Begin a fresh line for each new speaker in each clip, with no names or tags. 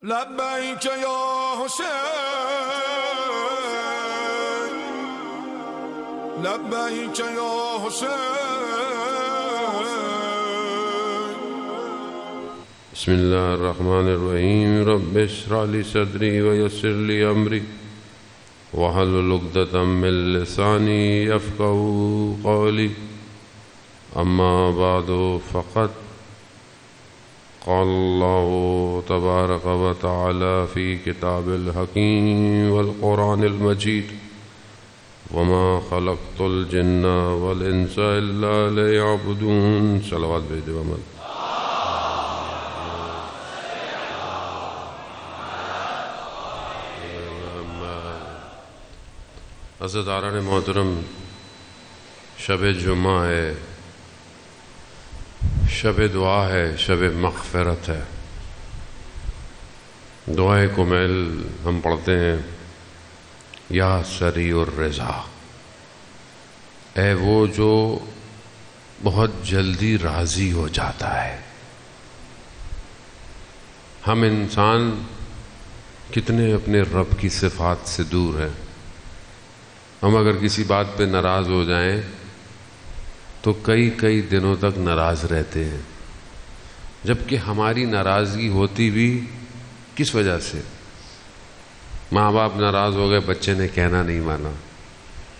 لبیک یا حسین لبیک یا حسین
بسم اللہ الرحمن الرحیم رب اشرح لی صدری ویسر لی امری واحلل عقدۃ من لسانی یفقهوا قولی اما بعد فقد قال اللہ تبارک و تعالی فی کتاب الحکیم والقرآن المجید وما خلقت الجن والانس الا لیعبدون صلوات بھیج دو عمل عزیزداران محترم، شب جمعہ ہے، شب دعا ہے، شب مغفرت ہے۔ دعائے کمیل ہم پڑھتے ہیں، یا سریع الرضا، اے وہ جو بہت جلدی راضی ہو جاتا ہے۔ ہم انسان کتنے اپنے رب کی صفات سے دور ہیں۔ ہم اگر کسی بات پہ ناراض ہو جائیں تو کئی دنوں تک ناراض رہتے ہیں، جبکہ ہماری ناراضگی ہوتی بھی کس وجہ سے؟ ماں باپ ناراض ہو گئے، بچے نے کہنا نہیں مانا،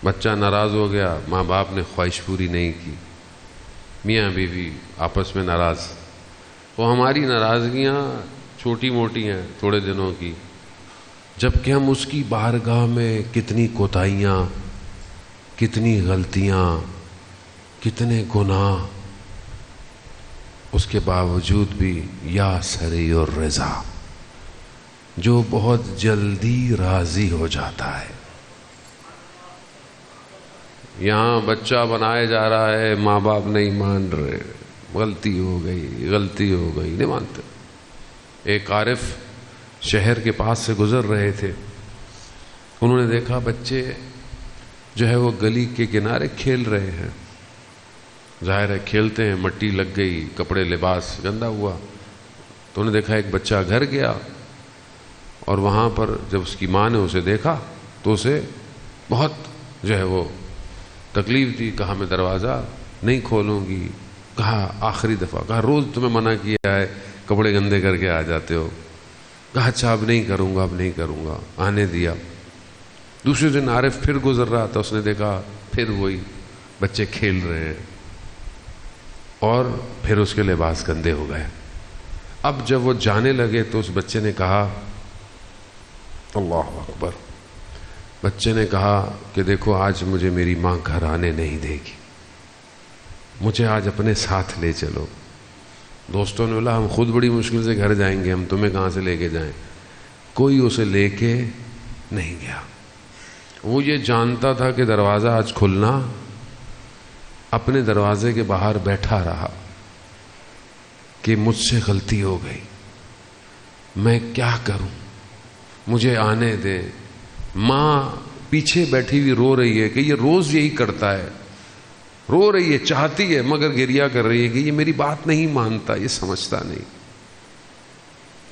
بچہ ناراض ہو گیا، ماں باپ نے خواہش پوری نہیں کی، میاں بیوی آپس میں ناراض۔ وہ ہماری ناراضگیاں چھوٹی موٹی ہیں، تھوڑے دنوں کی، جبکہ ہم اس کی بارگاہ میں کتنی کوتاہیاں، کتنی غلطیاں، کتنے گناہ، اس کے باوجود بھی یا سریع الرضا، جو بہت جلدی راضی ہو جاتا ہے۔ یہاں بچہ بنایا جا رہا ہے، ماں باپ نہیں مان رہے، غلطی ہو گئی نہیں مانتے۔ ایک عارف شہر کے پاس سے گزر رہے تھے، انہوں نے دیکھا بچے جو ہے وہ گلی کے کنارے کھیل رہے ہیں۔ ظاہر ہے کھیلتے ہیں، مٹی لگ گئی، کپڑے لباس گندا ہوا، تو انہوں نے دیکھا ایک بچہ گھر گیا، اور وہاں پر جب اس کی ماں نے اسے دیکھا تو اسے بہت جو ہے وہ تکلیف دی۔ کہا میں دروازہ نہیں کھولوں گی، کہا آخری دفعہ، کہا روز تمہیں منع کیا ہے، کپڑے گندے کر کے آ جاتے ہو، کہا اچھا اب نہیں کروں گا، آنے دیا۔ دوسرے دن عارف پھر گزر رہا تھا، اس نے دیکھا پھر وہی بچے کھیل رہے ہیں، اور پھر اس کے لباس گندے ہو گئے۔ اب جب وہ جانے لگے تو اس بچے نے کہا، اللہ اکبر، بچے نے کہا کہ دیکھو آج مجھے میری ماں گھر آنے نہیں دے گی، مجھے آج اپنے ساتھ لے چلو۔ دوستوں نے بولا ہم خود بڑی مشکل سے گھر جائیں گے، ہم تمہیں کہاں سے لے کے جائیں؟ کوئی اسے لے کے نہیں گیا۔ وہ یہ جانتا تھا کہ دروازہ آج کھلنا، اپنے دروازے کے باہر بیٹھا رہا کہ مجھ سے غلطی ہو گئی، میں کیا کروں، مجھے آنے دے۔ ماں پیچھے بیٹھی ہوئی رو رہی ہے کہ یہ روز یہی کرتا ہے، رو رہی ہے، چاہتی ہے، مگر گریہ کر رہی ہے کہ یہ میری بات نہیں مانتا، یہ سمجھتا نہیں۔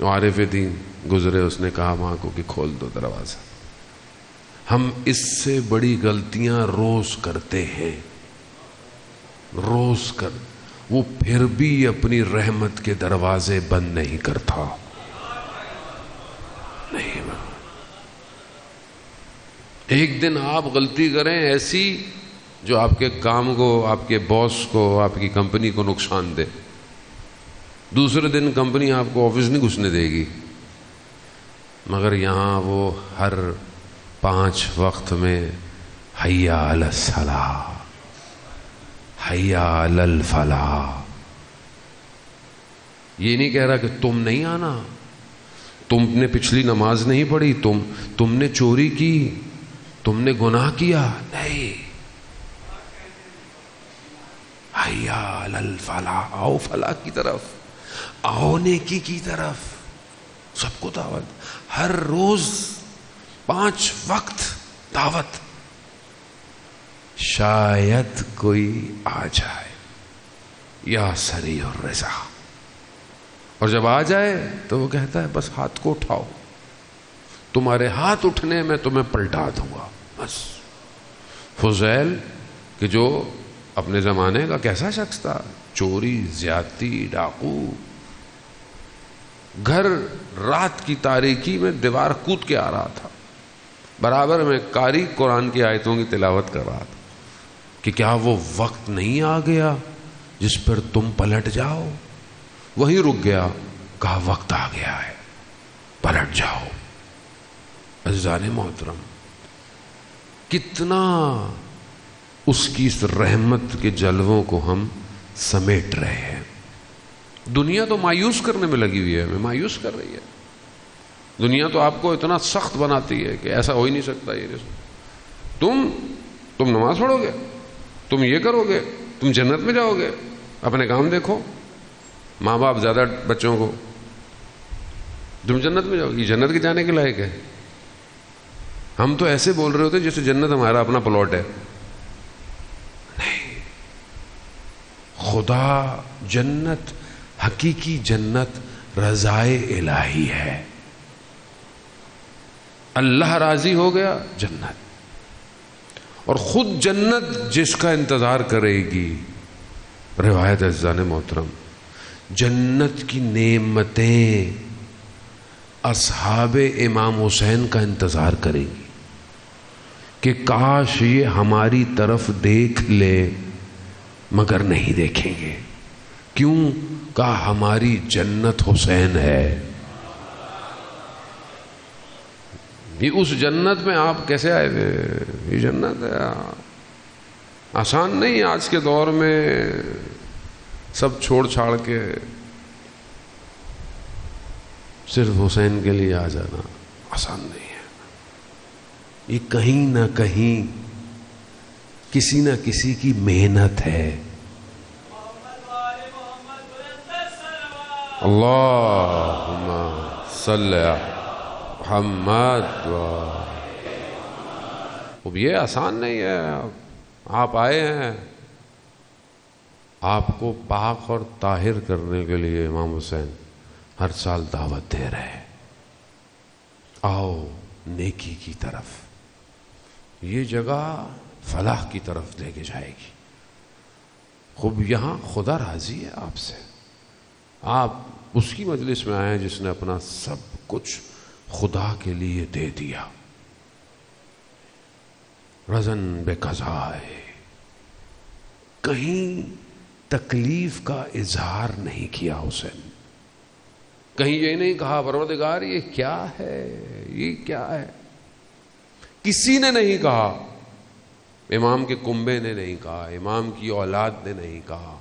عارف دین گزرے، اس نے کہا ماں کو کہ کھول دو دروازہ۔ ہم اس سے بڑی غلطیاں روز کرتے ہیں، وہ پھر بھی اپنی رحمت کے دروازے بند نہیں کرتا۔ ایک دن آپ غلطی کریں ایسی جو آپ کے کام کو، آپ کے باس کو، آپ کی کمپنی کو نقصان دے، دوسرے دن کمپنی آپ کو آفس نہیں گھسنے دے گی، مگر یہاں وہ ہر 5 وقت میں حیا علی الصلاۃ، حیا علی الفلاح۔ یہ نہیں کہہ رہا کہ تم نہیں آنا، تم نے پچھلی نماز نہیں پڑھی، تم نے چوری کی، تم نے گناہ کیا، نہیں، حیا علی الفلاح، آؤ فلاح کی طرف، آؤ نیکی کی طرف، سب کو دعوت، ہر روز 5 وقت دعوت۔ شاید کوئی آ جائے، یا سریع الرضا، اور جب آ جائے تو وہ کہتا ہے بس ہاتھ کو اٹھاؤ، تمہارے ہاتھ اٹھنے میں تمہیں پلٹا دوں گا بس۔ فضیل کہ جو اپنے زمانے کا کیسا شخص تھا، چوری، زیادتی، ڈاکو، گھر رات کی تاریکی میں دیوار کود کے آ رہا تھا، برابر میں قاری قرآن کی آیتوں کی تلاوت کر رہا تھا کہ کیا وہ وقت نہیں آ گیا جس پر تم پلٹ جاؤ؟ وہیں رک گیا، کہا وقت آ گیا ہے، پلٹ جاؤ۔ عزیزان محترم، کتنا اس کی اس رحمت کے جلووں کو ہم سمیٹ رہے ہیں۔ دنیا تو مایوس کرنے میں لگی ہوئی ہے، ہمیں مایوس کر رہی ہے۔ دنیا تو آپ کو اتنا سخت بناتی ہے کہ ایسا ہو ہی نہیں سکتا، یہ تم نماز پڑھو گے، تم یہ کرو گے، تم جنت میں جاؤ گے، اپنے کام دیکھو۔ ماں باپ زیادہ بچوں کو، تم جنت میں جاؤ گے، یہ جنت کے جانے کے لائق ہے؟ ہم تو ایسے بول رہے ہوتے جیسے جنت ہمارا اپنا پلاٹ ہے۔ نہیں، خدا جنت، حقیقی جنت رضائے الہی ہے۔ اللہ راضی ہو گیا، جنت۔ اور خود جنت جس کا انتظار کرے گی، روایت عزیزان محترم، جنت کی نعمتیں اصحاب امام حسین کا انتظار کریں گی کہ کاش یہ ہماری طرف دیکھ لے، مگر نہیں دیکھیں گے۔ کیوں؟ کہا ہماری جنت حسین ہے۔ یہ اس جنت میں آپ کیسے آئے تھے؟ یہ جنت ہے، آسان نہیں آج کے دور میں سب چھوڑ چھاڑ کے صرف حسین کے لیے آ جانا آسان نہیں ہے۔ یہ کہیں نہ کہیں کسی نہ کسی کی محنت ہے۔ اللہم صلی محمد۔ اب یہ آسان نہیں ہے۔ آپ آئے ہیں، آپ کو پاک اور طاہر کرنے کے لیے امام حسین ہر سال دعوت دے رہے ہیں، آؤ نیکی کی طرف، یہ جگہ فلاح کی طرف لے کے جائے گی۔ خوب یہاں خدا راضی ہے آپ سے، آپ اس کی مجلس میں آئے ہیں جس نے اپنا سب کچھ خدا کے لیے دے دیا۔ رزن بے قضائے، کہیں تکلیف کا اظہار نہیں کیا حسین، کہیں یہ نہیں کہا پروردگار یہ کیا ہے، یہ کیا ہے، کسی نے نہیں کہا۔ امام کے کنبے نے نہیں کہا، امام کی اولاد نے نہیں کہا،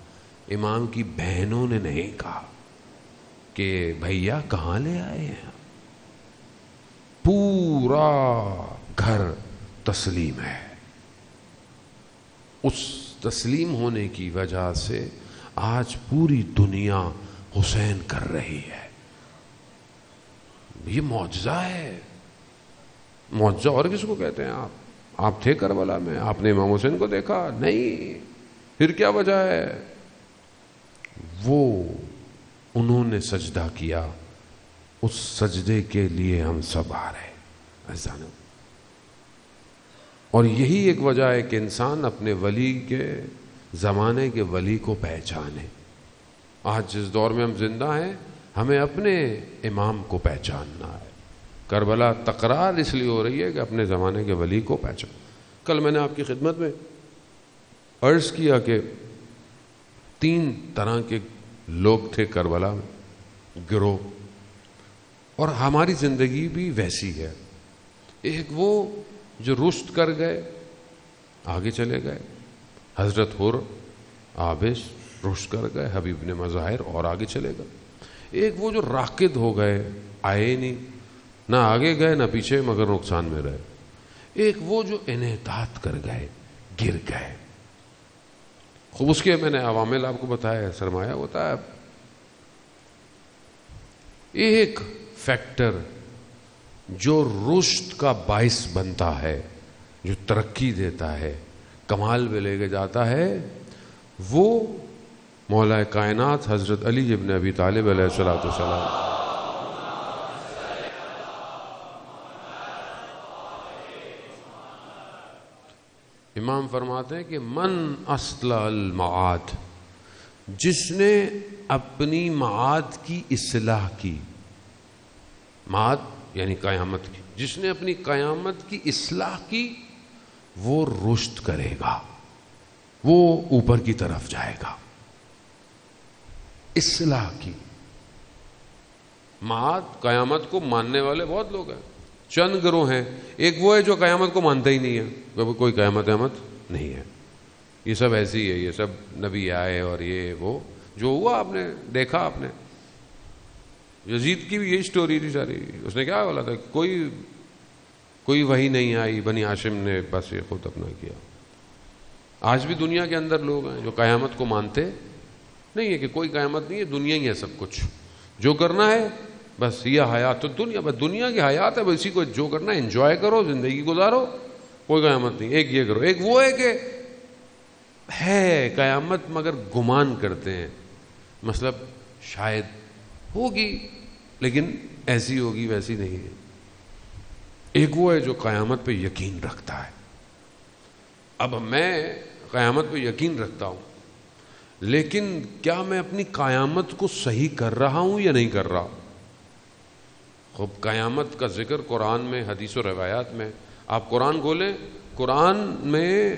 امام کی بہنوں نے نہیں کہا کہ بھیا کہاں لے آئے ہیں۔ پورا گھر تسلیم ہے۔ اس تسلیم ہونے کی وجہ سے آج پوری دنیا حسین کر رہی ہے۔ یہ معجزہ ہے۔ معجزہ اور کس کو کہتے ہیں؟ آپ تھے کربلا میں، آپ نے امام حسین کو دیکھا نہیں؟ پھر کیا وجہ ہے؟ وہ انہوں نے سجدہ کیا، اس سجدے کے لیے ہم سب آ رہے ہیں۔ اور یہی ایک وجہ ہے کہ انسان اپنے ولی کے زمانے کے ولی کو پہچانے۔ آج جس دور میں ہم زندہ ہیں، ہمیں اپنے امام کو پہچاننا ہے۔ کربلا تکرار اس لیے ہو رہی ہے کہ اپنے زمانے کے ولی کو پہچان۔ کل میں نے آپ کی خدمت میں عرض کیا کہ 3 طرح کے لوگ تھے کربلا میں، گروہ، اور ہماری زندگی بھی ویسی ہے۔ ایک وہ جو رشد کر گئے، آگے چلے گئے، حضرت حر، عابس رشد کر گئے، حبیب بن مظاہر اور آگے چلے گئے۔ ایک وہ جو راکد ہو گئے، آئے نہیں، نہ آگے گئے نہ پیچھے، مگر نقصان میں رہے۔ ایک وہ جو انحطاط کر گئے، گر گئے۔ خوب اس کے میں نے عوامل آپ کو بتایا، سرمایہ ہوتا ہے۔ ایک فیکٹر جو رشد کا باعث بنتا ہے، جو ترقی دیتا ہے، کمال پہ لے کے جاتا ہے، وہ مولا کائنات حضرت علی ابن ابی طالب علیہ الصلوۃ والسلام. امام فرماتے ہیں کہ من اصلح المعاد، جس نے اپنی معاد کی اصلاح کی، معاد یعنی قیامت کی، جس نے اپنی قیامت کی اصلاح کی وہ رشد کرے گا، وہ اوپر کی طرف جائے گا. اصلاح کی معاد، قیامت کو ماننے والے بہت لوگ ہیں، چند گروہ ہیں. ایک وہ ہے جو قیامت کو مانتا ہی نہیں ہے، کوئی قیامت نہیں ہے، یہ سب ایسے ہی ہے، یہ سب نبی آئے اور یہ وہ جو ہوا آپ نے دیکھا. آپ نے یزید کی بھی یہی سٹوری تھی ساری. اس نے کیا بولا تھا، کوئی وحی نہیں آئی، بنی ہاشم نے بس یہ خود اپنا کیا. آج بھی دنیا کے اندر لوگ ہیں جو قیامت کو مانتے نہیں ہے کہ کوئی قیامت نہیں ہے، دنیا ہی ہے سب کچھ، جو کرنا ہے بس یہ حیات تو دنیا، بس دنیا کی حیات ہے، بس اسی کو جو کرنا ہے انجوائے کرو، زندگی گزارو، کوئی قیامت نہیں. ایک یہ کرو. ایک وہ ہے کہ ہے قیامت مگر گمان کرتے ہیں، مطلب شاید ہوگی لیکن ایسی ہوگی ویسی نہیں ہے. ایک وہ ہے جو قیامت پہ یقین رکھتا ہے. اب میں قیامت پہ یقین رکھتا ہوں، لیکن کیا میں اپنی قیامت کو صحیح کر رہا ہوں یا نہیں کر رہا؟ خوب قیامت کا ذکر قرآن میں، حدیث و روایات میں. آپ قرآن کھولیں، قرآن میں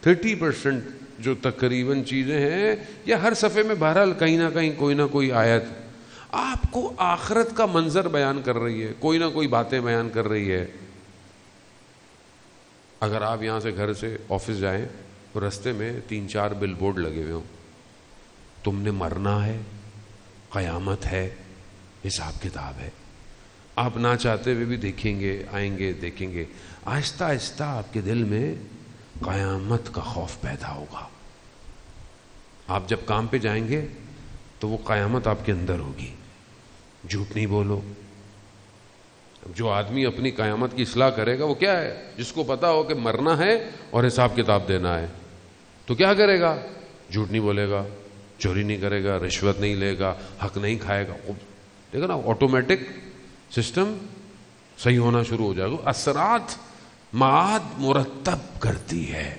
30% جو تقریباً چیزیں ہیں، یا ہر صفحے میں بہرحال کہیں نہ کہیں کوئی نہ کوئی آیت آپ کو آخرت کا منظر بیان کر رہی ہے، کوئی نہ کوئی باتیں بیان کر رہی ہے. اگر آپ یہاں سے گھر سے آفس جائیں اور رستے میں 3-4 بل بورڈ لگے ہوئے ہوں، تم نے مرنا ہے، قیامت ہے، حساب کتاب ہے، آپ نہ چاہتے ہوئے بھی دیکھیں گے، آئیں گے، دیکھیں گے. آہستہ آہستہ آپ کے دل میں قیامت کا خوف پیدا ہوگا. آپ جب کام پہ جائیں گے تو وہ قیامت آپ کے اندر ہوگی. جھوٹ نہیں بولو. جو آدمی اپنی قیامت کی اصلاح کرے گا وہ کیا ہے؟ جس کو پتا ہو کہ مرنا ہے اور حساب کتاب دینا ہے، تو کیا کرے گا؟ جھوٹ نہیں بولے گا، چوری نہیں کرے گا، رشوت نہیں لے گا، حق نہیں کھائے گا. دیکھو نا، آٹومیٹک سسٹم صحیح ہونا شروع ہو جائے گا. اثرات معاد مرتب کرتی ہے.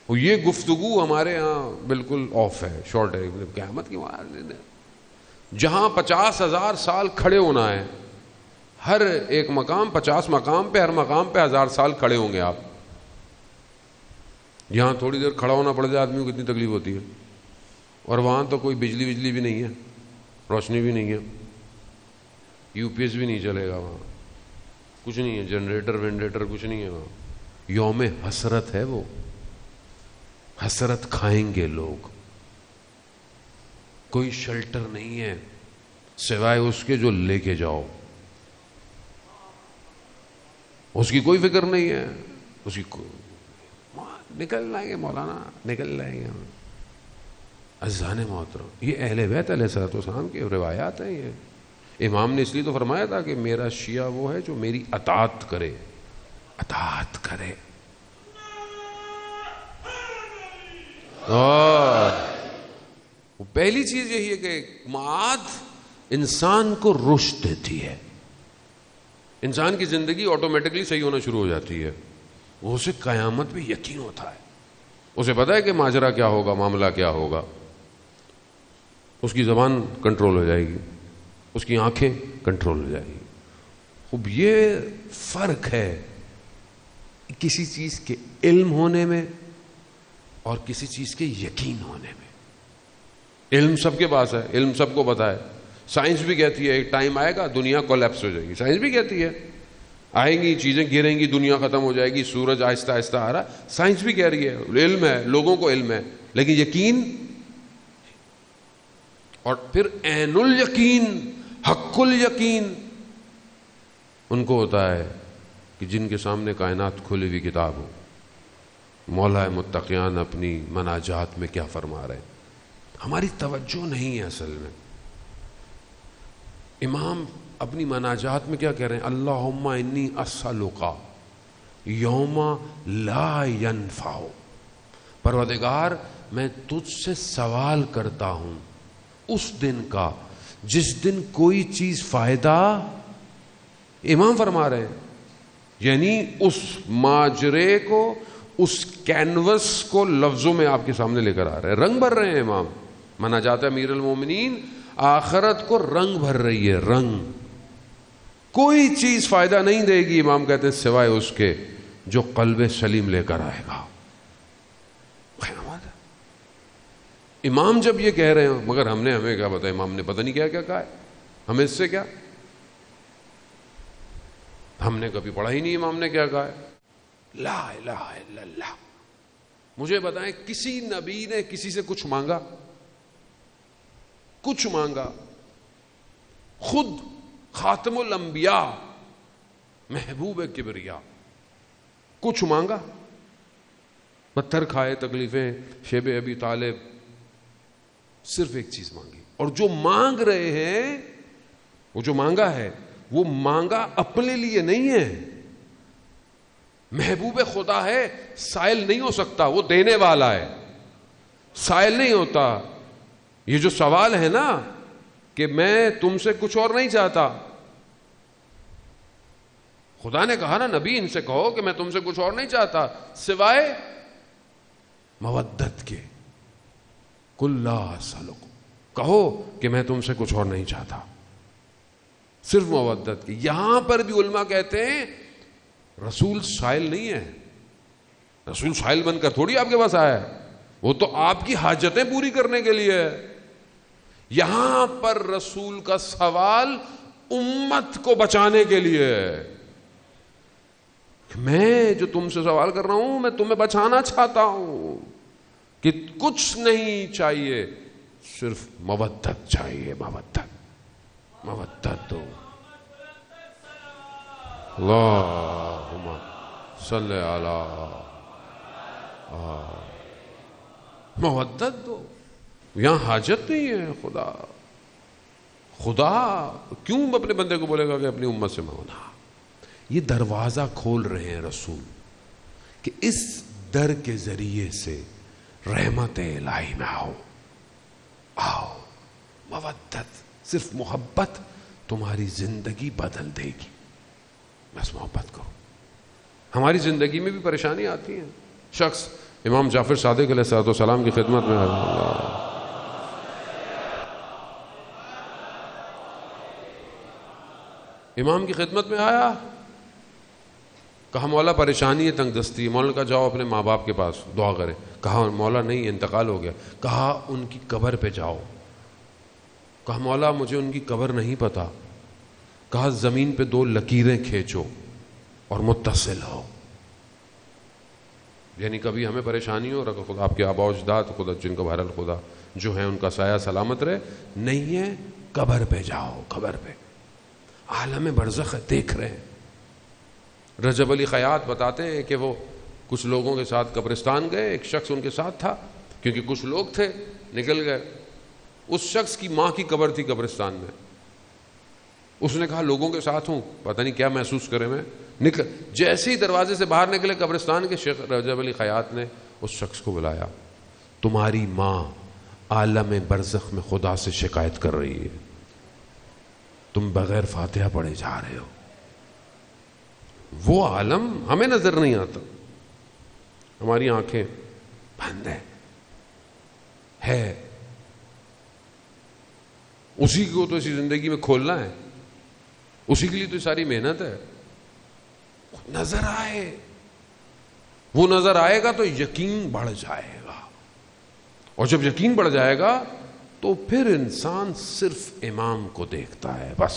اور یہ گفتگو ہمارے ہاں بالکل آف ہے، شارٹ ہے. قیامت کی معاد جہاں 50,000 سال کھڑے ہونا ہے، ہر ایک مقام 50 مقام پہ، ہر مقام پہ 1000 سال کھڑے ہوں گے آپ. یہاں تھوڑی دیر کھڑا ہونا پڑ جائے آدمی کو کتنی تکلیف ہوتی ہے، اور وہاں تو کوئی بجلی بھی نہیں ہے، روشنی بھی نہیں ہے، یو پی ایس بھی نہیں چلے گا، وہاں کچھ نہیں ہے، جنریٹر وینریٹر کچھ نہیں ہے. وہاں یوم حسرت ہے، وہ حسرت کھائیں گے لوگ. کوئی شیلٹر نہیں ہے سوائے اس کے جو لے کے جاؤ. اس کی کوئی فکر نہیں ہے، اس کی نکل لائیں گے مولانا، نکل لائیں گے. عزیزان محترم، یہ اہل بیت علیہ الصلوۃ والسلام کی روایات ہیں. یہ امام نے اس لیے تو فرمایا تھا کہ میرا شیعہ وہ ہے جو میری اطاعت کرے، اطاعت کرے. پہلی چیز یہی ہے کہ معاد انسان کو رشد دیتی ہے. انسان کی زندگی آٹومیٹکلی صحیح ہونا شروع ہو جاتی ہے. اسے قیامت پہ یقین ہوتا ہے، اسے پتا ہے کہ ماجرا کیا ہوگا، معاملہ کیا ہوگا. اس کی زبان کنٹرول ہو جائے گی، اس کی آنکھیں کنٹرول ہو جائے گی. خوب یہ فرق ہے کسی چیز کے علم ہونے میں اور کسی چیز کے یقین ہونے میں. علم سب کے پاس ہے، علم سب کو پتا ہے. سائنس بھی کہتی ہے ایک ٹائم آئے گا دنیا کولیپس ہو جائے گی. سائنس بھی کہتی ہے آئیں گی چیزیں گریں گی، دنیا ختم ہو جائے گی، سورج آہستہ آہستہ آ رہا. سائنس بھی کہہ رہی ہے، علم ہے، لوگوں کو علم ہے، لیکن یقین. اور پھر عین الیقین، حق الیقین ان کو ہوتا ہے کہ جن کے سامنے کائنات کھلی ہوئی کتاب ہو. مولا متقیان اپنی مناجات میں کیا فرما رہے ہیں، ہماری توجہ نہیں ہے اصل میں. امام اپنی مناجات میں کیا کہہ رہے ہیں؟ اللہم انی اسألک یوم لا ینفع پروردگار میں تجھ سے سوال کرتا ہوں اس دن کا جس دن کوئی چیز فائدہ، امام فرما رہے ہیں، یعنی اس ماجرے کو، اس کینوس کو لفظوں میں آپ کے سامنے لے کر آ رہے ہیں، رنگ بھر رہے ہیں امام۔ مانا جاتا ہے امیر المومنین آخرت کو رنگ بھر رہی ہے، رنگ، کوئی چیز فائدہ نہیں دے گی، امام کہتے ہیں سوائے اس کے جو قلب سلیم لے کر آئے گا۔ امام جب یہ کہہ رہے ہیں، مگر ہمیں کیا پتا، امام نے پتہ نہیں کیا کہا ہے، ہمیں اس سے کیا، ہم نے کبھی پڑھا ہی نہیں امام نے کیا کہا ہے۔ لا الہ الا اللہ۔ مجھے بتائیں کسی نبی نے کسی سے کچھ مانگا؟ کچھ مانگا؟ خود خاتم الانبیاء محبوب کبریا کچھ مانگا؟ پتھر کھائے، تکلیفیں، شیب ابی طالب، صرف ایک چیز مانگی، اور جو مانگ رہے ہیں، وہ جو مانگا ہے وہ مانگا اپنے لیے نہیں ہے، محبوب خدا ہے، سائل نہیں ہو سکتا، وہ دینے والا ہے، سائل نہیں ہوتا۔ یہ جو سوال ہے نا کہ میں تم سے کچھ اور نہیں چاہتا، خدا نے کہا نا نبی ان سے کہو کہ میں تم سے کچھ اور نہیں چاہتا سوائے مودت کے، قل لا اسألکم، کہو کہ میں تم سے کچھ اور نہیں چاہتا، صرف مودت کی۔ یہاں پر بھی علماء کہتے ہیں رسول سائل نہیں ہے، رسول سائل بن کر تھوڑی آپ کے پاس آیا ہے، وہ تو آپ کی حاجتیں پوری کرنے کے لیے ہے۔ یہاں پر رسول کا سوال امت کو بچانے کے لیے ہے، میں جو تم سے سوال کر رہا ہوں میں تمہیں بچانا چاہتا ہوں کہ کچھ نہیں چاہیے، صرف مودت چاہیے، مودت دو۔ اللہم صلی علی مودت دو۔ یہاں حاجت نہیں ہے، خدا کیوں اپنے بندے کو بولے گا کہ اپنی امت سے مانگنا؟ یہ دروازہ کھول رہے ہیں رسول کہ اس در کے ذریعے سے رحمت الہی میں آؤ، مودت، صرف محبت تمہاری زندگی بدل دے گی، بس محبت کرو۔ ہماری زندگی میں بھی پریشانی آتی ہے، شخص امام جعفر صادق علیہ السلام کی خدمت میں امام کی خدمت میں آیا، کہا مولا پریشانی ہے، تنگ دستی ہے۔ مولا نے کہا جاؤ اپنے ماں باپ کے پاس دعا کریں۔ کہا مولا نہیں، انتقال ہو گیا۔ کہا ان کی قبر پہ جاؤ۔ کہا مولا مجھے ان کی قبر نہیں پتا۔ کہا زمین پہ 2 لکیریں کھینچو اور متصل ہو، یعنی کبھی ہمیں پریشانی ہو رہا، خدا آپ کے آباء و اجداد، خدا جن کا بہرحال خدا جو ہیں ان کا سایہ سلامت رہے، نہیں ہے قبر پہ جاؤ، قبر پہ عالم برزخ دیکھ رہے ہیں۔ رجب علی خیاط بتاتے ہیں کہ وہ کچھ لوگوں کے ساتھ قبرستان گئے، ایک شخص ان کے ساتھ تھا، کیونکہ کچھ لوگ تھے نکل گئے، اس شخص کی ماں کی قبر تھی قبرستان میں۔ اس نے کہا لوگوں کے ساتھ ہوں، پتہ نہیں کیا محسوس کرے میں، نکل جیسے ہی دروازے سے باہر نکلے قبرستان کے، شیخ رجب علی خیاط نے اس شخص کو بلایا، تمہاری ماں عالم برزخ میں خدا سے شکایت کر رہی ہے، تم بغیر فاتحہ پڑھے جا رہے ہو۔ وہ عالم ہمیں نظر نہیں آتا، ہماری آنکھیں بند ہے، اسی کو تو اسی زندگی میں کھولنا ہے، اسی کے لیے تو ساری محنت ہے۔ نظر آئے، وہ نظر آئے گا تو یقین بڑھ جائے گا، اور جب یقین بڑھ جائے گا تو پھر انسان صرف امام کو دیکھتا ہے، بس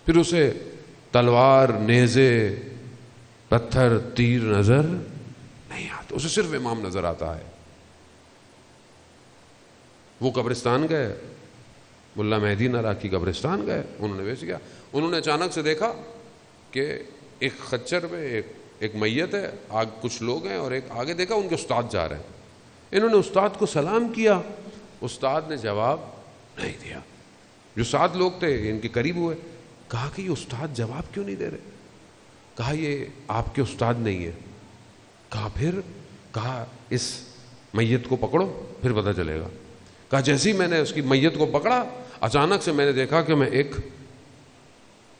پھر اسے تلوار، نیزے، پتھر، تیر نظر نہیں آتے، اسے صرف امام نظر آتا ہے۔ وہ قبرستان گئے، ملا مہدی نرا کی قبرستان گئے، انہوں نے ویسے کیا، انہوں نے اچانک سے دیکھا کہ ایک خچر میں ایک میت ہے، کچھ لوگ ہیں، اور ایک آگے دیکھا ان کے استاد جا رہے ہیں۔ انہوں نے استاد کو سلام کیا، استاد نے جواب نہیں دیا۔ جو 7 لوگ تھے ان کے قریب ہوئے، کہا کہ یہ استاد جواب کیوں نہیں دے رہے؟ کہا یہ آپ کے استاد نہیں ہے۔ کہا پھر؟ کہا اس میت کو پکڑو پھر پتہ چلے گا. کہا جیسے ہی میں نے اس کی میت کو پکڑا اچانک سے میں نے دیکھا کہ میں ایک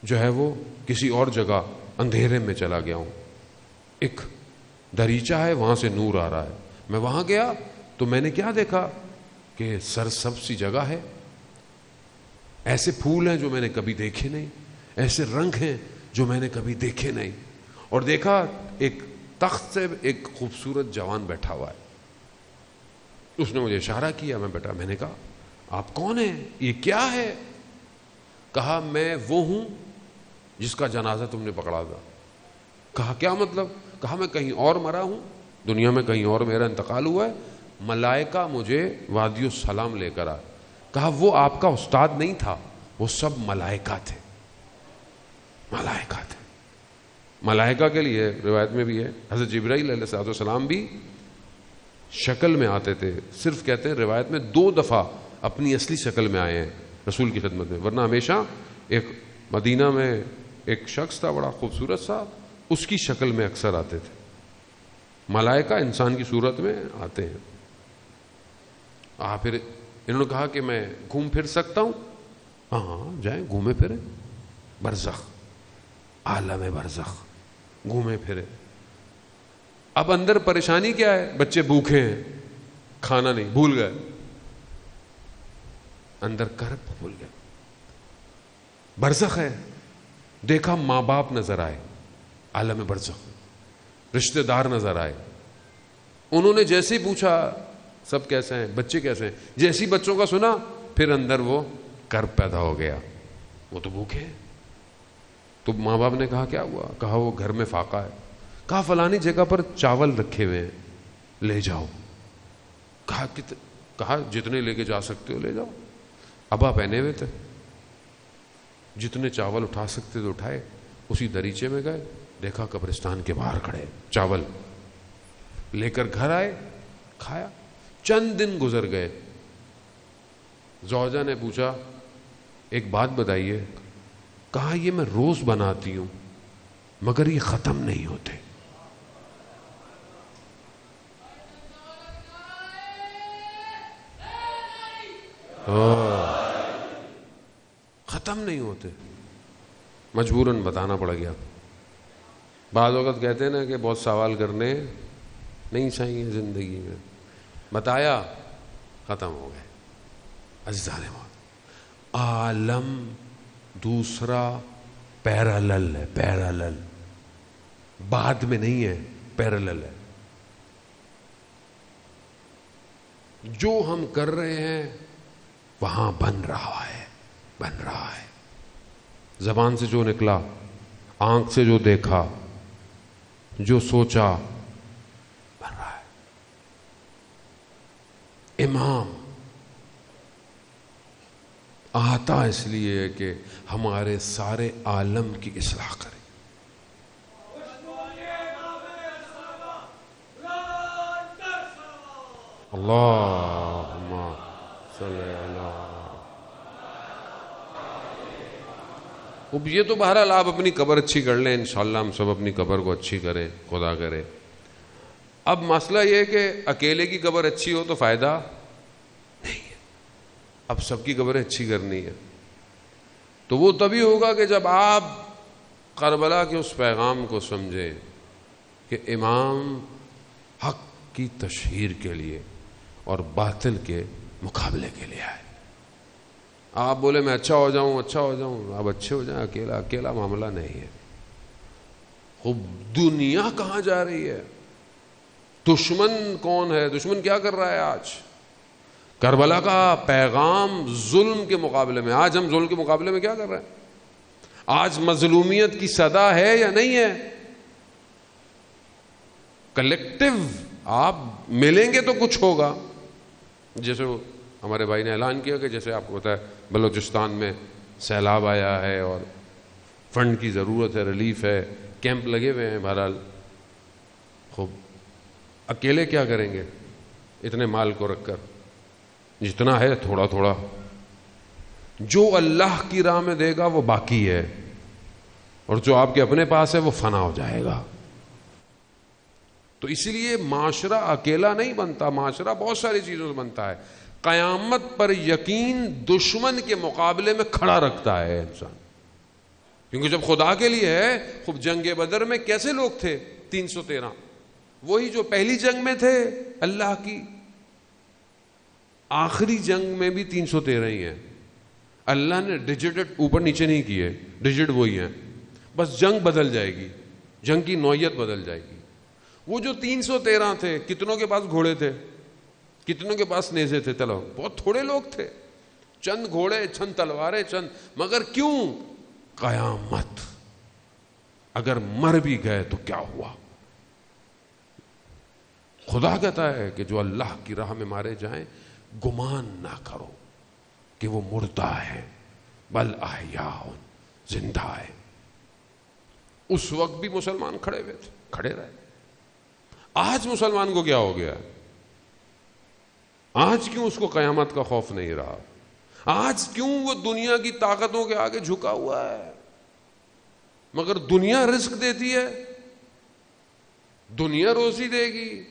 جو ہے وہ کسی اور جگہ اندھیرے میں چلا گیا ہوں. ایک دریچہ ہے وہاں سے نور آ رہا ہے. میں وہاں گیا تو میں نے کیا دیکھا کہ سرسبز سی جگہ ہے, ایسے پھول ہیں جو میں نے کبھی دیکھے نہیں, ایسے رنگ ہیں جو میں نے کبھی دیکھے نہیں, اور دیکھا ایک تخت سے ایک خوبصورت جوان بیٹھا ہوا ہے. اس نے مجھے اشارہ کیا, میں بیٹھا. میں نے کہا آپ کون ہیں, یہ کیا ہے؟ کہا میں وہ ہوں جس کا جنازہ تم نے پکڑا تھا. کہا کیا مطلب؟ کہا میں کہیں اور مرا ہوں, دنیا میں کہیں اور میرا انتقال ہوا ہے, ملائکہ مجھے وادی السلام لے کر آئے. کہا وہ آپ کا استاد نہیں تھا, وہ سب ملائکہ تھے, ملائکہ تھے. ملائکہ کے لیے روایت میں بھی ہے حضرت جبرائیل علیہ السلام بھی شکل میں آتے تھے. صرف کہتے ہیں روایت میں 2 دفعہ اپنی اصلی شکل میں آئے ہیں رسول کی خدمت میں, ورنہ ہمیشہ ایک مدینہ میں ایک شخص تھا بڑا خوبصورت سا, اس کی شکل میں اکثر آتے تھے. ملائکہ انسان کی صورت میں آتے ہیں. پھر انہوں نے کہا کہ میں گھوم پھر سکتا ہوں؟ ہاں جائیں گھومے پھریں, برزخ, عالم برزخ گھومے پھرے. اب اندر پریشانی کیا ہے؟ بچے بھوکے ہیں, کھانا نہیں, بھول گئے, اندر کرب بھول گئے. برزخ ہے, دیکھا ماں باپ نظر آئے, عالم برزخ, رشتہ دار نظر آئے. انہوں نے جیسے ہی پوچھا سب کیسے ہیں, بچے کیسے ہیں, جیسے ہی بچوں کا سنا پھر اندر وہ کرب پیدا ہو گیا. وہ تو بھوکے ہیں. تو ماں باپ نے کہا کیا ہوا؟ کہا وہ گھر میں فاقہ ہے. کہا فلانی جگہ پر چاول رکھے ہوئے ہیں, لے جاؤ. کہا جتنے لے کے جا سکتے ہو لے جاؤ. ابا پہنے ہوئے تھے, جتنے چاول اٹھا سکتے تو اٹھائے, اسی دریچے میں گئے, دیکھا قبرستان کے باہر کھڑے, چاول لے کر گھر آئے, کھایا. چند دن گزر گئے. زوجہ نے پوچھا ایک بات بتائیے. کہا یہ میں روز بناتی ہوں مگر یہ ختم نہیں ہوتے. ختم نہیں ہوتے. مجبوراً بتانا پڑ گیا. بعض اوقات کہتے ہیں نا کہ بہت سوال کرنے نہیں چاہیے زندگی میں. بتایا, ختم ہو گئے. عزیزان موت, عالم دوسرا پیرالل ہے, پیرالل, بعد میں نہیں ہے, پیرالل ہے. جو ہم کر رہے ہیں وہاں بن رہا ہے, بن رہا ہے. زبان سے جو نکلا, آنکھ سے جو دیکھا, جو سوچا, بن رہا ہے. امام آتا اس لیے کہ ہمارے سارے عالم کی اصلاح کرے. اللہم صلی اللہ. اب یہ تو بہرحال آپ اپنی قبر اچھی کر لیں, انشاءاللہ ہم سب اپنی قبر کو اچھی کریں, خدا کرے. اب مسئلہ یہ کہ اکیلے کی قبر اچھی ہو تو فائدہ نہیں ہے, اب سب کی قبریں اچھی کرنی ہے. تو وہ تبھی ہوگا کہ جب آپ کربلا کے اس پیغام کو سمجھیں کہ امام حق کی تشہیر کے لیے اور باطل کے مقابلے کے لیے آئے. آپ بولے میں اچھا ہو جاؤں, اچھا ہو جاؤں, آپ اچھے ہو جائیں. اکیلا اکیلا معاملہ نہیں ہے. خوب دنیا کہاں جا رہی ہے؟ دشمن کون ہے؟ دشمن کیا کر رہا ہے آج؟ کربلا کا پیغام ظلم کے مقابلے میں. آج ہم ظلم کے مقابلے میں کیا کر رہے ہیں؟ آج مظلومیت کی صدا ہے یا نہیں ہے؟ کلیکٹیو آپ ملیں گے تو کچھ ہوگا. جیسے ہمارے بھائی نے اعلان کیا کہ جیسے آپ کو پتا ہے بلوچستان میں سیلاب آیا ہے اور فنڈ کی ضرورت ہے, ریلیف ہے, کیمپ لگے ہوئے ہیں. بہرحال خوب اکیلے کیا کریں گے اتنے مال کو رکھ کر؟ جتنا ہے تھوڑا تھوڑا, جو اللہ کی راہ میں دے گا وہ باقی ہے, اور جو آپ کے اپنے پاس ہے وہ فنا ہو جائے گا. تو اسی لیے معاشرہ اکیلا نہیں بنتا، معاشرہ بہت ساری چیزوں سے بنتا ہے. قیامت پر یقین دشمن کے مقابلے میں کھڑا رکھتا ہے انسان. کیونکہ جب خدا کے لیے ہے، خوب جنگ بدر میں کیسے لوگ تھے؟ 313. وہی جو پہلی جنگ میں تھے اللہ کی، آخری جنگ میں بھی 313 ہی ہیں. اللہ نے ڈیجٹ اوپر نیچے نہیں کیے، ڈیجٹ وہی ہیں، بس جنگ بدل جائے گی، جنگ کی نوعیت بدل جائے گی. وہ جو 313 تھے، کتنوں کے پاس گھوڑے تھے، کتنوں کے پاس نیزے تھے؟ چلو بہت تھوڑے لوگ تھے، چند گھوڑے، چند تلواریں، چند. مگر کیوں؟ قیامت. اگر مر بھی گئے تو کیا ہوا؟ خدا کہتا ہے کہ جو اللہ کی راہ میں مارے جائیں گمان نہ کرو کہ وہ مردہ ہے، بل احیاء، زندہ ہے. اس وقت بھی مسلمان کھڑے ہوئے تھے، کھڑے رہے. آج مسلمان کو کیا ہو گیا؟ آج کیوں اس کو قیامت کا خوف نہیں رہا؟ آج کیوں وہ دنیا کی طاقتوں کے آگے جھکا ہوا ہے؟ مگر دنیا رزق دیتی ہے، دنیا روزی دے گی.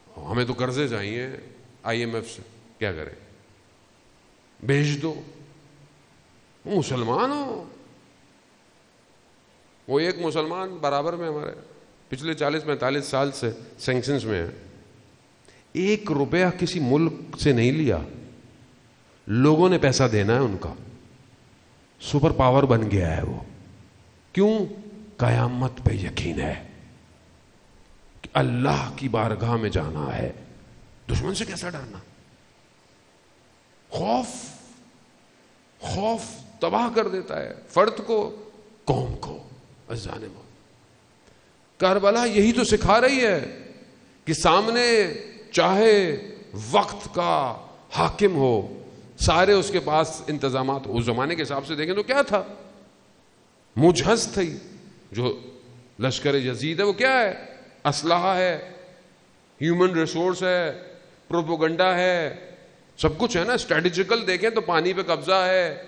ہمیں تو قرضے چاہیے IMF سے، کیا کریں؟ بھیج دو. مسلمان ہو. وہ ایک مسلمان برابر میں ہمارے پچھلے 40-45 سال سے سینکشنز میں ہے. 1 روپیہ کسی ملک سے نہیں لیا، لوگوں نے پیسہ دینا ہے ان کا. سپر پاور بن گیا ہے وہ. کیوں؟ قیامت پہ یقین ہے کہ اللہ کی بارگاہ میں جانا ہے. دشمن سے کیسا ڈرنا؟ خوف تباہ کر دیتا ہے فرد کو، قوم کو. عزیزان موت، کربلا یہی تو سکھا رہی ہے کہ سامنے چاہے وقت کا حاکم ہو، سارے اس کے پاس انتظامات. اس زمانے کے حساب سے دیکھیں تو کیا تھا؟ مجہز تھی. جو لشکر یزید ہے وہ کیا ہے؟ اسلحہ ہے، ہیومن ریسورس ہے، پروپوگنڈا ہے، سب کچھ ہے نا. اسٹریٹجیکل دیکھیں تو پانی پہ قبضہ ہے،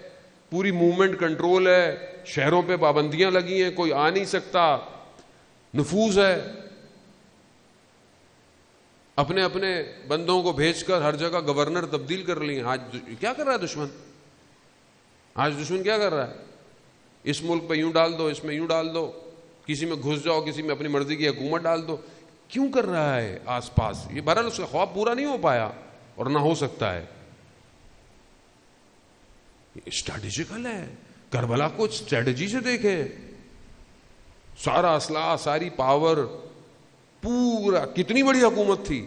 پوری موومنٹ کنٹرول ہے، شہروں پہ پابندیاں لگی ہیں، کوئی آ نہیں سکتا، نفوذ ہے. اپنے اپنے بندوں کو بھیج کر ہر جگہ گورنر تبدیل کر لی. آج کیا کر رہا ہے دشمن؟ آج دشمن کیا کر رہا ہے؟ اس ملک پہ یوں ڈال دو، اس میں یوں ڈال دو، کسی میں گھس جاؤ، کسی میں اپنی مرضی کی حکومت ڈال دو. کیوں کر رہا ہے آس پاس؟ یہ بہرحال اس کا خواب پورا نہیں ہو پایا اور نہ ہو سکتا ہے. اسٹریٹجیکل ہے. کربلا کو اسٹریٹجی سے دیکھیں. سارا اسلحہ، ساری پاور، پورا، کتنی بڑی حکومت تھی،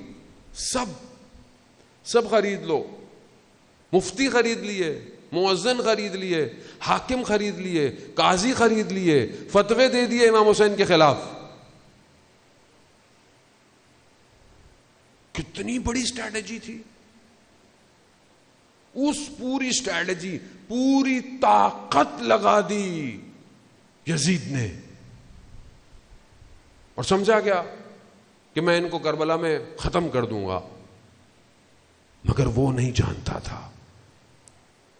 سب خرید لو. مفتی خرید لیے، مؤذن خرید لیے، حاکم خرید لیے، قاضی خرید لیے، فتوے دے دیے امام حسین کے خلاف. کتنی بڑی اسٹریٹجی تھی. اس پوری اسٹریٹجی، پوری طاقت لگا دی یزید نے، اور سمجھا گیا کہ میں ان کو کربلا میں ختم کر دوں گا. مگر وہ نہیں جانتا تھا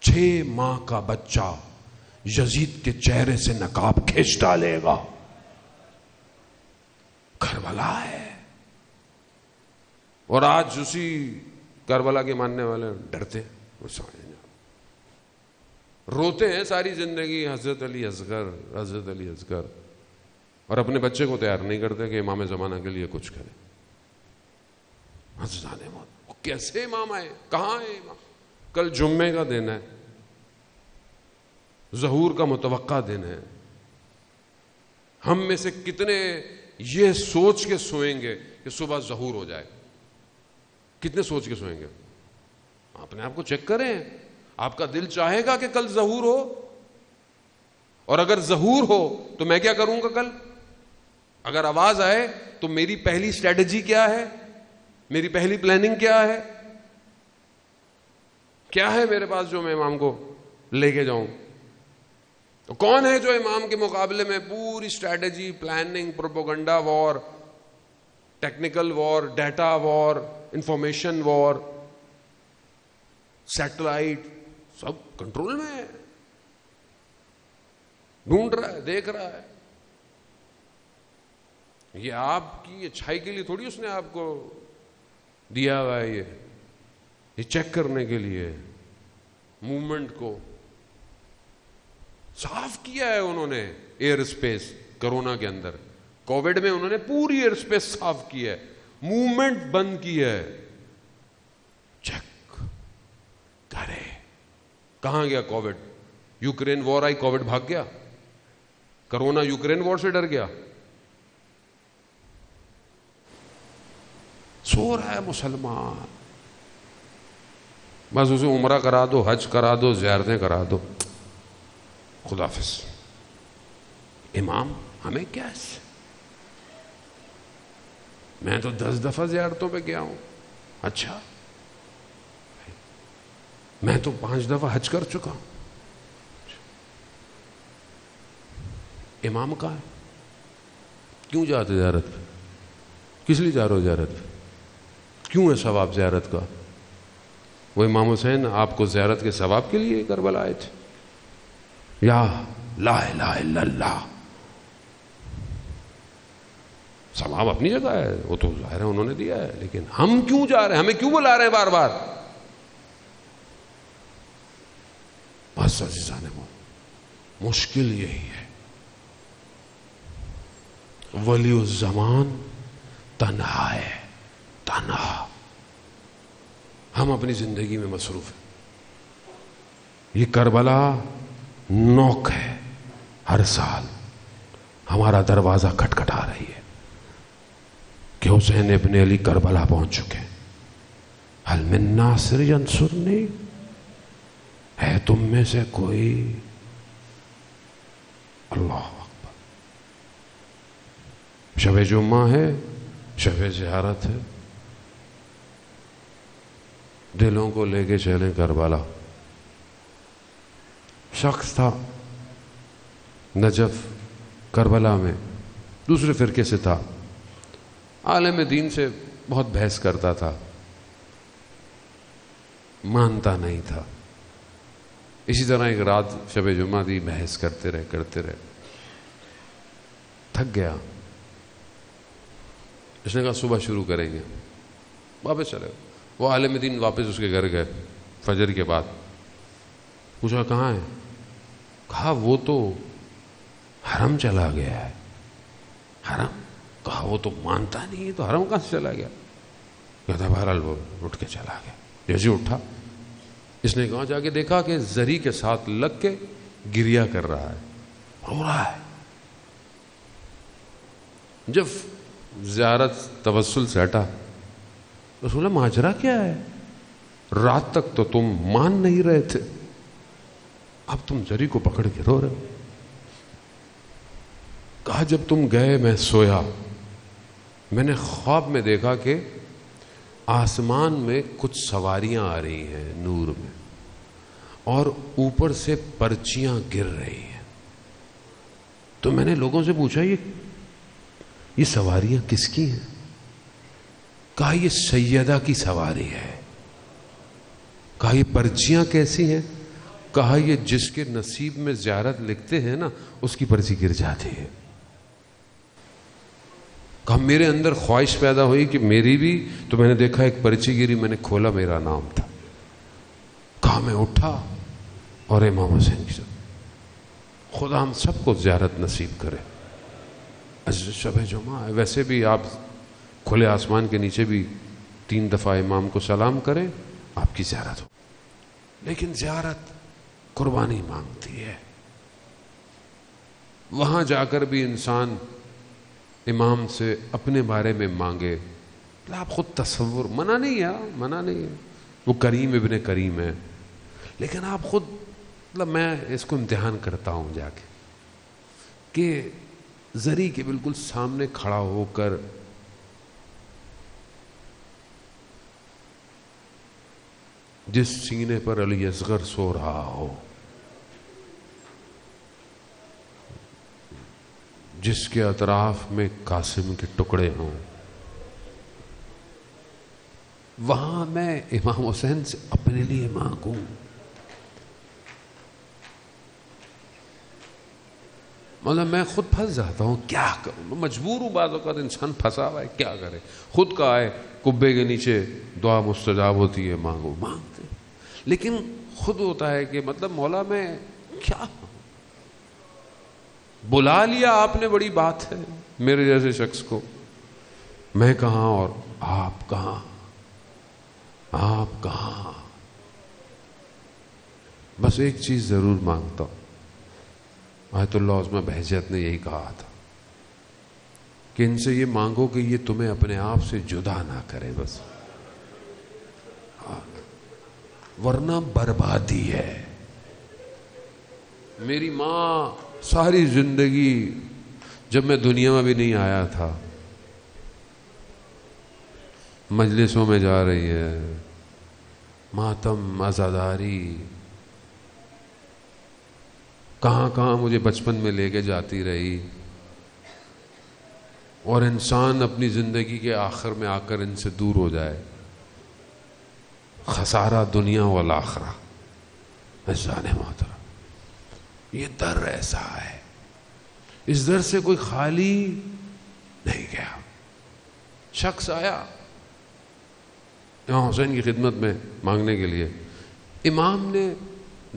6 ماہ کا بچہ یزید کے چہرے سے نقاب کھینچ ڈالے گا. کربلا ہے. اور آج اسی کربلا کے ماننے والے ڈرتے ہیں، روتے ہیں ساری زندگی حضرت علی اصغر، حضرت علی اصغر، اور اپنے بچے کو تیار نہیں کرتے کہ امام زمانہ کے لیے کچھ کرے. کیسے امام آئے؟ کہاں ہے امام؟ کل جمعے کا دن ہے، ظہور کا متوقع دن ہے. ہم میں سے کتنے یہ سوچ کے سوئیں گے کہ صبح ظہور ہو جائے؟ کتنے سوچ کے سوئیں گے؟ اپنے آپ کو چیک کریں. آپ کا دل چاہے گا کہ کل ظہور ہو؟ اور اگر ظہور ہو تو میں کیا کروں گا کل؟ اگر آواز آئے تو میری پہلی اسٹریٹجی کیا ہے؟ میری پہلی پلاننگ کیا ہے؟ کیا ہے میرے پاس جو میں امام کو لے کے جاؤں؟ تو کون ہے جو امام کے مقابلے میں پوری اسٹریٹجی، پلاننگ، پروپوگنڈا وار، ٹیکنیکل وار، ڈیٹا وار، انفارمیشن وار، سیٹلائٹ، سب کنٹرول میں ہے، ڈھونڈ رہا ہے، دیکھ رہا ہے. یہ آپ کی اچھائی کے لیے تھوڑی اس نے آپ کو دیا ہوا ہے، یہ چیک کرنے کے لیے موومنٹ کو صاف کیا ہے انہوں نے. ایئر اسپیس کرونا کے اندر، کووڈ میں انہوں نے پوری ایئر اسپیس صاف کی ہے، موومنٹ بند کی ہے. چیک کرے. کہاں گیا کووڈ؟ یوکرین وار آئی، کووڈ بھاگ گیا. کرونا یوکرین وار سے ڈر گیا. سو رہا ہے مسلمان، بس اسے عمرہ کرا دو، حج کرا دو، زیارتیں کرا دو، خدا حافظ. امام ہمیں کیا ہے؟ میں تو 10 دفعہ زیارتوں پہ گیا ہوں. اچھا، میں تو 5 دفعہ حج کر چکا ہوں. امام کہاں ہے؟ کیوں جاتے زیارت پہ؟ کس لیے جا رہے ہو زیارت پہ؟ کیوں ہے ثواب زیارت کا؟ وہ امام حسین آپ کو زیارت کے ثواب کے لیے کربلا آئے تھے. یا لا الہ الا اللہ، ثواب اپنی جگہ ہے، وہ تو ظاہر ہے انہوں نے دیا ہے، لیکن ہم کیوں جا رہے ہیں؟ ہمیں کیوں بلا رہے ہیں بار بار؟ بس عزیزان مشکل یہی ہے. ولی الزمان تنہا ہے، تنہا. ہم اپنی زندگی میں مصروف ہیں. یہ کربلا نوک ہے، ہر سال ہمارا دروازہ کھٹکھٹا رہی ہے کہ حسین ابن علی کربلا پہنچ چکے. حل من ناصر ینصرنی، ہے تم میں سے کوئی؟ اللہ اکبر. شب جمعہ ہے، شب زیارت ہے، دلوں کو لے کے چلیں کربلا. شخص تھا نجف کربلا میں، دوسرے فرقے سے تھا، عالم دین سے بہت بحث کرتا تھا، مانتا نہیں تھا. اسی طرح ایک رات شب جمعہ دی، بحث کرتے رہے، تھک گیا. اس نے کہا صبح شروع کریں گے. واپس چلے گئے. وہ عالم دین واپس اس کے گھر گئے فجر کے بعد. پوچھا کہاں ہے؟ کہا وہ تو حرم چلا گیا ہے. حرم؟ کہا وہ تو مانتا نہیں ہے، تو حرم کہاں سے چلا گیا؟ کہتا بہرحال وہ اٹھ کے چلا گیا. جیسے اٹھا، اس نے کہا جا کے دیکھا کہ زری کے ساتھ لگ کے گریا کر رہا ہے، رو رہا ہے. جب زیارت توسل سے ہٹا، رسول اللہ ماجرا کیا ہے؟ رات تک تو تم مان نہیں رہے تھے، اب تم زری کو پکڑ کے رو رہے ہو. کہا جب تم گئے میں سویا، میں نے خواب میں دیکھا کہ آسمان میں کچھ سواریاں آ رہی ہیں نور میں، اور اوپر سے پرچیاں گر رہی ہیں. تو میں نے لوگوں سے پوچھا یہ سواریاں کس کی ہیں؟ کہا یہ سیدہ کی سواری ہے. کہا یہ پرچیاں کیسی ہیں؟ کہا یہ جس کے نصیب میں زیارت لکھتے ہیں نا، اس کی پرچی گر جاتی ہے. کہا میرے اندر خواہش پیدا ہوئی کہ میری بھی، تو میں نے دیکھا ایک پرچی گری، میں نے کھولا، میرا نام تھا. کہا میں اٹھا اور امام حسین کی خدا ہم سب کو زیارت نصیب کرے. شب جمعہ ہے، ویسے بھی آپ کھلے آسمان کے نیچے بھی 3 دفعہ امام کو سلام کریں، آپ کی زیارت ہو. لیکن زیارت قربانی مانگتی ہے. وہاں جا کر بھی انسان امام سے اپنے بارے میں مانگے. آپ خود تصور، منع نہیں ہے، وہ کریم ابن کریم ہے، لیکن آپ خود، مطلب میں اس کو امتحان کرتا ہوں جا کے کہ زری کے بالکل سامنے کھڑا ہو کر جس سینے پر علی اصغر سو رہا ہو، جس کے اطراف میں قاسم کے ٹکڑے ہوں، وہاں میں امام حسین سے اپنے لیے مانگوں. مطلب میں خود پھنس جاتا ہوں، کیا کروں، مجبور ہوں، بعض اوقات انسان پھنسا ہوا ہے، کیا کرے. خود کا ہے قبے کے نیچے دعا مستجاب ہوتی ہے، مانگو، مانگتے، لیکن خود ہوتا ہے کہ مطلب مولا میں کیا بلا لیا آپ نے، بڑی بات ہے میرے جیسے شخص کو، میں کہاں اور آپ کہاں، آپ کہاں. بس ایک چیز ضرور مانگتا ہوں. آیت اللہ عظمہ بہجت نے یہی کہا تھا کہ ان سے یہ مانگو کہ یہ تمہیں اپنے آپ سے جدا نہ کرے، بس، ورنہ بربادی ہے. میری ماں ساری زندگی جب میں دنیا میں بھی نہیں آیا تھا مجلسوں میں جا رہی ہے، ماتم، عزاداری، کہاں کہاں مجھے بچپن میں لے کے جاتی رہی، اور انسان اپنی زندگی کے آخر میں آ کر ان سے دور ہو جائے، خسارہ دنیا والآخرہ. عزیزان محترم، یہ در ایسا ہے، اس در سے کوئی خالی نہیں گیا. شخص آیا امام حسین کی خدمت میں مانگنے کے لیے، امام نے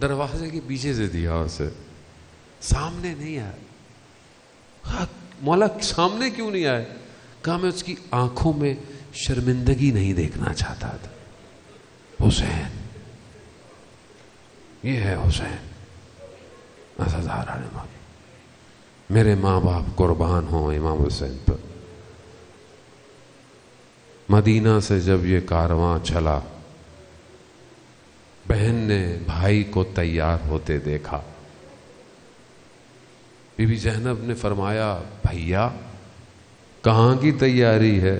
دروازے کے پیچھے سے دیا اسے، سامنے نہیں آیا. مولا سامنے کیوں نہیں آئے؟ کہا میں اس کی آنکھوں میں شرمندگی نہیں دیکھنا چاہتا تھا. حسین، یہ ہے حسین. میرے ماں باپ قربان ہوں امام حسین پر. مدینہ سے جب یہ کارواں چلا، بہن نے بھائی کو تیار ہوتے دیکھا. بی بی زینب نے فرمایا، بھیا کہاں کی تیاری ہے؟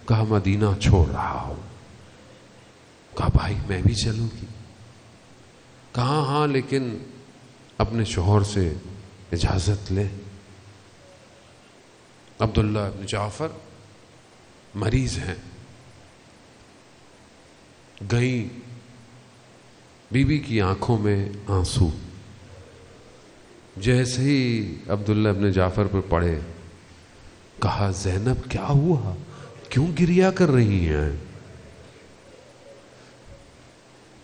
کہا مدینہ چھوڑ رہا ہوں. کہا بھائی میں بھی چلوں گی؟ کہا ہاں، لیکن اپنے شوہر سے اجازت لے. عبداللہ ابن جعفر مریض ہیں، گئی، بی بی کی آنکھوں میں آنسو. جیسے ہی عبداللہ ابن جعفر پر پڑے، کہا زینب کیا ہوا، کیوں گریا کر رہی ہیں؟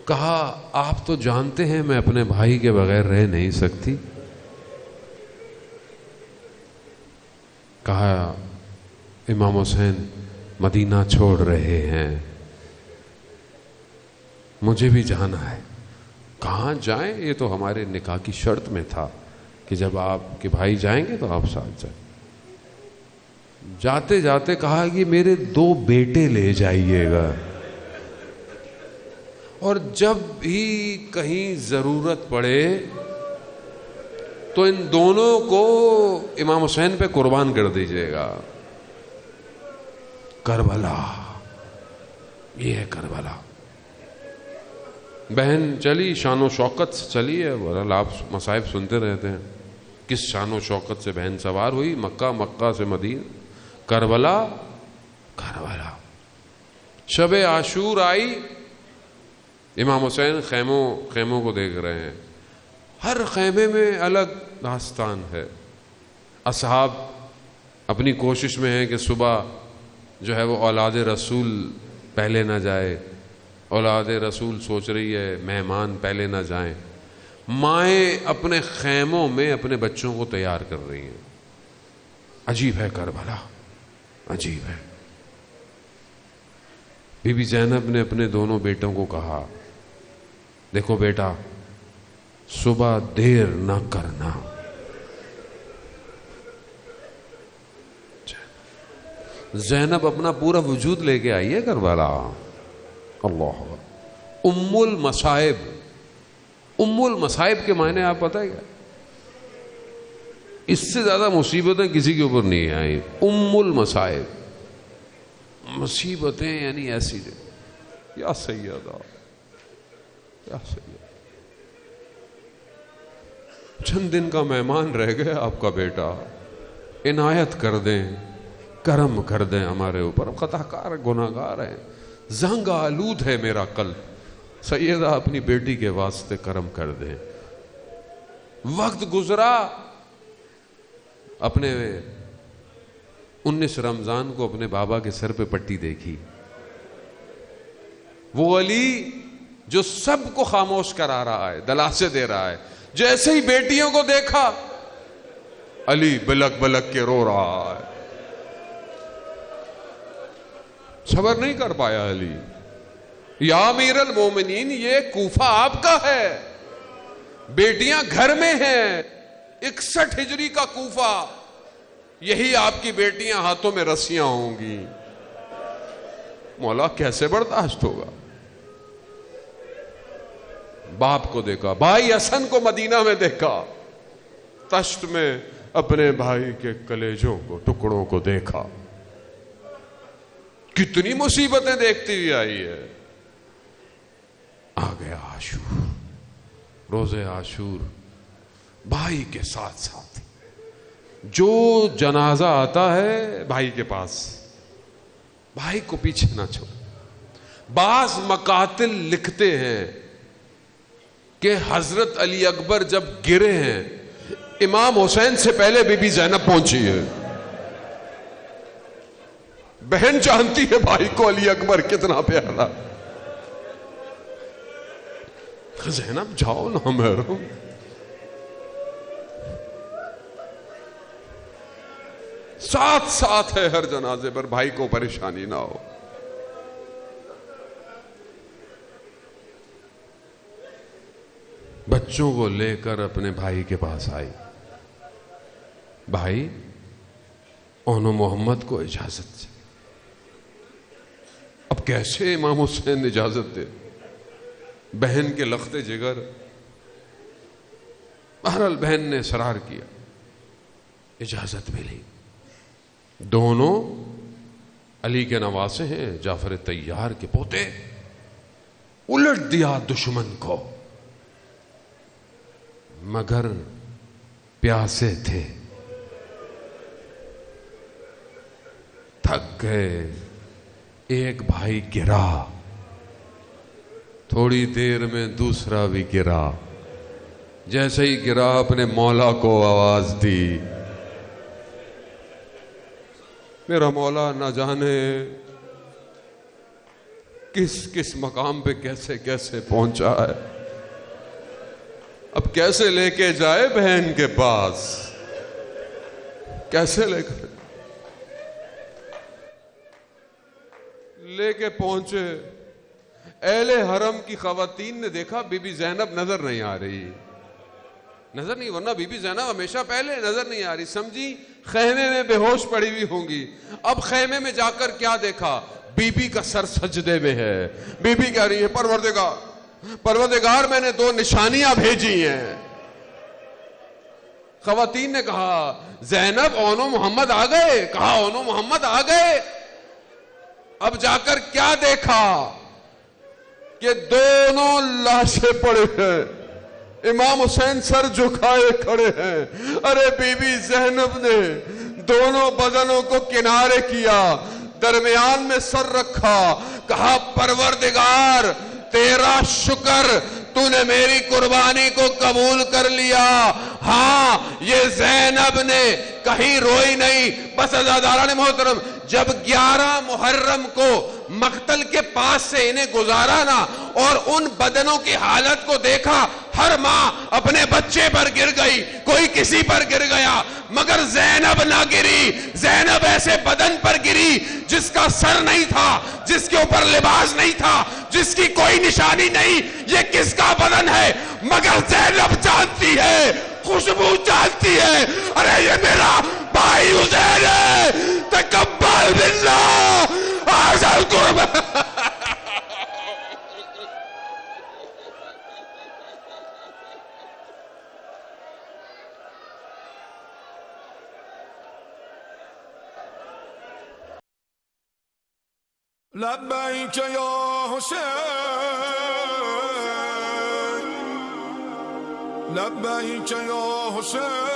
کہا آپ تو جانتے ہیں میں اپنے بھائی کے بغیر رہ نہیں سکتی. کہا امام حسین مدینہ چھوڑ رہے ہیں، مجھے بھی جانا ہے. کہاں جائیں؟ یہ تو ہمارے نکاح کی شرط میں تھا کہ جب آپ کے بھائی جائیں گے تو آپ ساتھ جائیں. جاتے جاتے کہا کہ میرے 2 بیٹے لے جائیے گا، اور جب بھی کہیں ضرورت پڑے تو ان دونوں کو امام حسین پہ قربان کر دیجیے گا. کربلا، یہ ہے کربلا. بہن چلی، شان و شوکت سے چلی ہے. بہرحال آپ مصائب سنتے رہتے ہیں، کس شان و شوکت سے بہن سوار ہوئی، مکہ، مکہ سے مدینہ، کربلا، کربلا. شب عاشور آئی، امام حسین خیموں کو دیکھ رہے ہیں. ہر خیمے میں الگ داستان ہے. اصحاب اپنی کوشش میں ہیں کہ صبح جو ہے وہ اولاد رسول پہلے نہ جائے. اولاد رسول سوچ رہی ہے مہمان پہلے نہ جائیں. مائیں اپنے خیموں میں اپنے بچوں کو تیار کر رہی ہیں. عجیب ہے کربلا، عجیب ہے. بی بی زینب نے اپنے دونوں بیٹوں کو کہا، دیکھو بیٹا، صبح دیر نہ کرنا. زینب اپنا پورا وجود لے کے آئی ہے کربلا. اللہ ام المصائب. ام المصائب کے معنی آپ پتہ ہے کیا؟ اس سے زیادہ مصیبتیں کسی کے اوپر نہیں آئیں. ام المصائب، مصیبتیں یعنی ایسی دیں. یا سیدہ، یا سیدہ، چند دن کا مہمان رہ گیا آپ کا بیٹا، عنایت کر دیں، کرم کر دیں ہمارے اوپر. خطا کار، گناہ گار ہیں، زنگ آلود ہے میرا قلب. سیدہ اپنی بیٹی کے واسطے کرم کر دیں. وقت گزرا، اپنے 19 رمضان کو اپنے بابا کے سر پہ پٹی دیکھی. وہ علی جو سب کو خاموش کرا رہا ہے, دلاسے دے رہا ہے, جیسے ہی بیٹیوں کو دیکھا علی بلک بلک کے رو رہا ہے. صبر نہیں کر پایا علی. یا امیر المومنین, یہ کوفہ آپ کا ہے, بیٹیاں گھر میں ہیں, 61 ہجری کا کوفہ, یہی آپ کی بیٹیاں ہاتھوں میں رسیاں ہوں گی. مولا کیسے برداشت ہوگا. باپ کو دیکھا, بھائی حسن کو مدینہ میں دیکھا, تشت میں اپنے بھائی کے کلیجوں کو, ٹکڑوں کو دیکھا. کتنی مصیبتیں دیکھتی ہوئی آئی ہے. آ گیا عاشور, روزے عاشور. بھائی کے ساتھ ساتھ جو جنازہ آتا ہے بھائی کے پاس, بھائی کو پیچھے نہ چھوڑ. بعض مقاتل لکھتے ہیں کہ حضرت علی اکبر جب گرے ہیں, امام حسین سے پہلے بی بی زینب پہنچی ہے. بہن جانتی ہے بھائی کو علی اکبر کتنا پیارا. زینب جاؤ نا محرم. ساتھ ساتھ ہے ہر جنازے پر, بھائی کو پریشانی نہ ہو. بچوں کو لے کر اپنے بھائی کے پاس آئی. بھائی اون محمد کو اجازت دے. اب کیسے امام حسین اجازت دے, بہن کے لخت جگر. بہرحال بہن نے اصرار کیا, اجازت ملی. دونوں علی کے نواسے ہیں, جعفر طیار کے پوتے. الٹ دیا دشمن کو, مگر پیاسے تھے, تھک گئے. ایک بھائی گرا, تھوڑی دیر میں دوسرا بھی گرا. جیسے ہی گرا اپنے مولا کو آواز دی, میرا مولا نہ جانے کس کس مقام پہ کیسے کیسے پہنچا ہے. اب کیسے لے کے جائے بہن کے پاس, کیسے لے کے پہنچے. اہل حرم کی خواتین نے دیکھا بی بی زینب نظر نہیں آ رہی, نظر نہیں, ورنہ بی بی زینب ہمیشہ پہلے نظر نہیں آ رہی. سمجھی خیمے میں بے ہوش پڑی ہوئی ہوں گی. اب خیمے میں جا کر کیا دیکھا, بی بی کا سر سجدے میں ہے. بی بی کہہ رہی ہے, پروردگار میں نے 2 نشانیاں بھیجی ہیں. خواتین نے کہا زینب اونو محمد آ گئے. کہا اونو محمد آ گئے. اب جا کر کیا دیکھا کہ دونوں لاشیں پڑے ہیں, امام حسین سر جھکائے کھڑے ہیں. ارے بی بی زینب نے دونوں بدنوں کو کنارے کیا, درمیان میں سر رکھا, کہا پروردگار تیرا شکر, تو نے میری قربانی کو قبول کر لیا. ہاں یہ زینب نے کہیں روئی نہیں. بس عزاداران محترم, جب 11 محرم کو مقتل کے پاس سے انہیں گزارا نا, اور ان بدنوں کی حالت کو دیکھا, ہر ماں اپنے بچے پر گر گئی, کوئی کسی پر گر گیا, مگر زینب نہ گری. زینب ایسے بدن پر گری جس کا سر نہیں تھا, جس کے اوپر لباس نہیں تھا, جس کی کوئی نشانی نہیں. یہ کس کا بدن ہے؟ مگر زینب جانتی ہے, خوشبو جانتی ہے. ارے یہ میرا بھائی حسین ہے. تقبل باللہ آزال قربان.
لبیک یا حسین, لبیک یا حسین.